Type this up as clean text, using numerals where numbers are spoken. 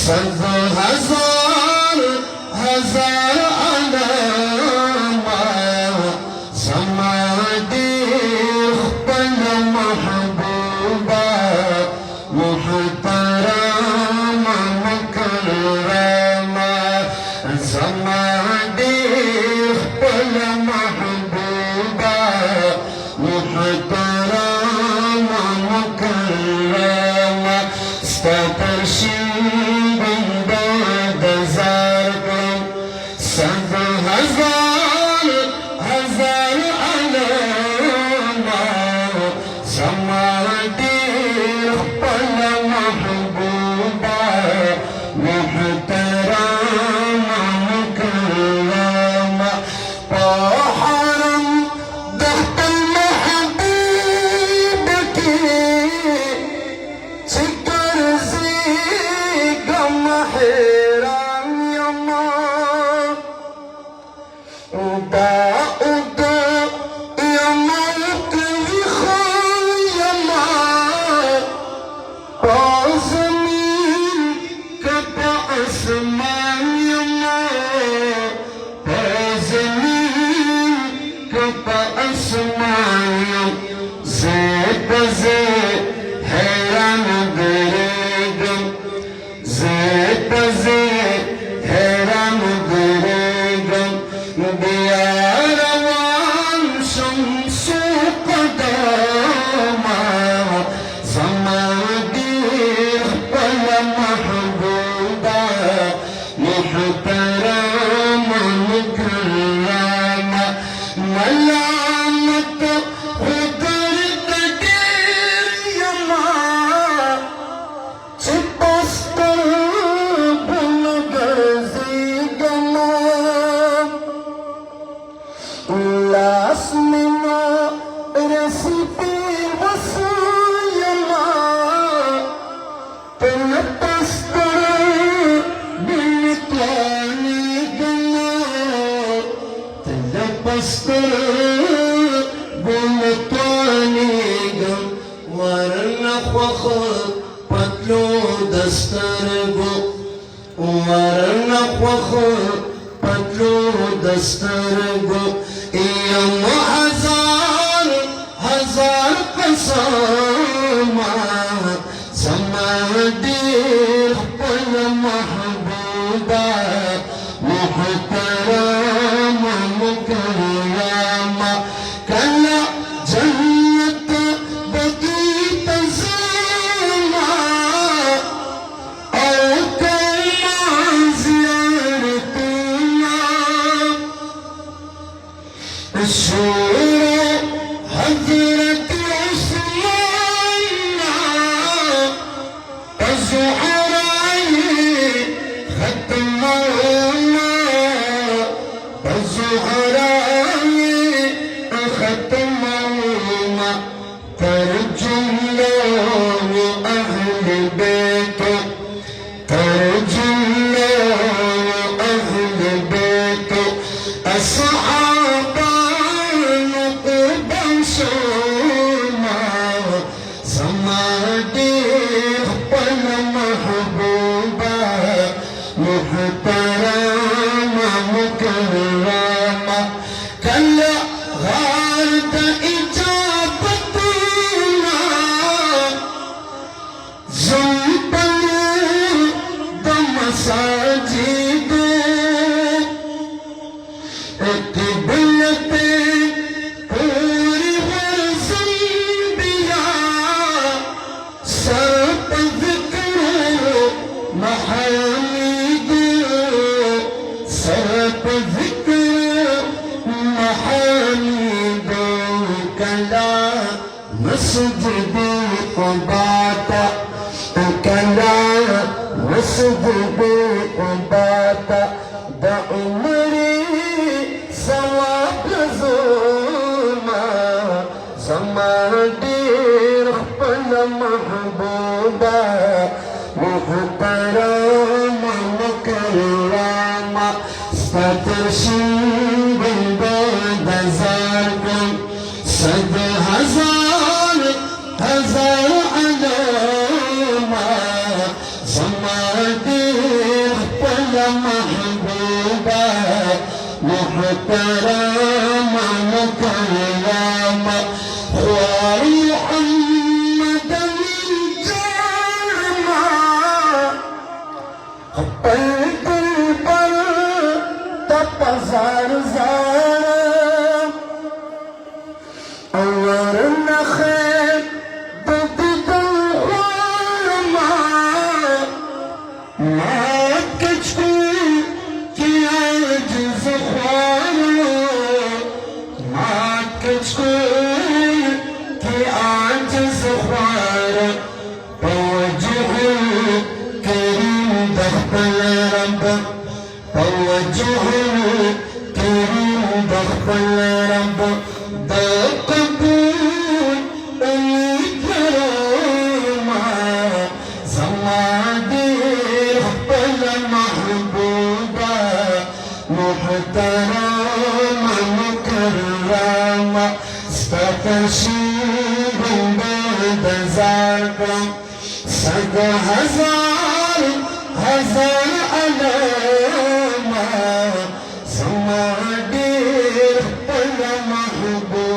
صد هزار هزار علامة سمادي خبل محبوبة محترمة مكرمة سمادي خبل محبوبة محترمة مكرمة استترشين بعد زاركم صد هزار هزار علامة سمادي خبل محبوبة محترمة مكرمة وحرم ضغط المحبوبة سكر زيق محرم يما وضاء ضاء يما وكري خال يما وزمين كبا أسمان يما وزمين كبا أسمان زيد زيد حيران بريدم زيد زيد حيران بريدم ديار وان شمس قدامة سمادي ولا محبوبة محترمة مكرمة ملامة وطرد دير يما تبستر بلغزي قلب لاسمنا رسيبي وصيما تلبستر بالطاني قلب تلبستر بالطاني قلب ورنخ وخر پتلو دسترگو ورنخ وخر پتلو دسترگو یم هزار هزار قسامة سمادي خبل محبوبة محترمة مكرمة كلا جنة بقيت زينة أو كما زيارتنا الشورى حضرة عثمان الزهراء ختمونا الزهراء ختمونا ترجم له أهل بيته ترجم له أهل بيته الصحابة نقبا شوما سمادي خبل محبوبة محترمة مكرمة كلا غارت إجابتنا زنبل بمساجد قبلت پوری ورزنبیا سرپ ذکر محامد سرپ ذکر محامد کلا مسجد قباتا کلا مسجد قباتا دا عمری ثواب زوما سمادي خبل محبوبة محترمة مكرمة سترشين بعد زاركم صد هزار هزار علامة سمادي محترم مكرم ومحمد جرما قلب البر تبزار زار اور نخير بدد الغرما ما كشكي كي عجز خوار ما كشكي كي عجز خوار توجه كريم دخل رب توجه كريم دخل رب دقبول الكرامة زوادي رب المحبوبة محترم مكرم استفشير بعد زاركم صد هزار هزار علامة زوادي رب المحبوبة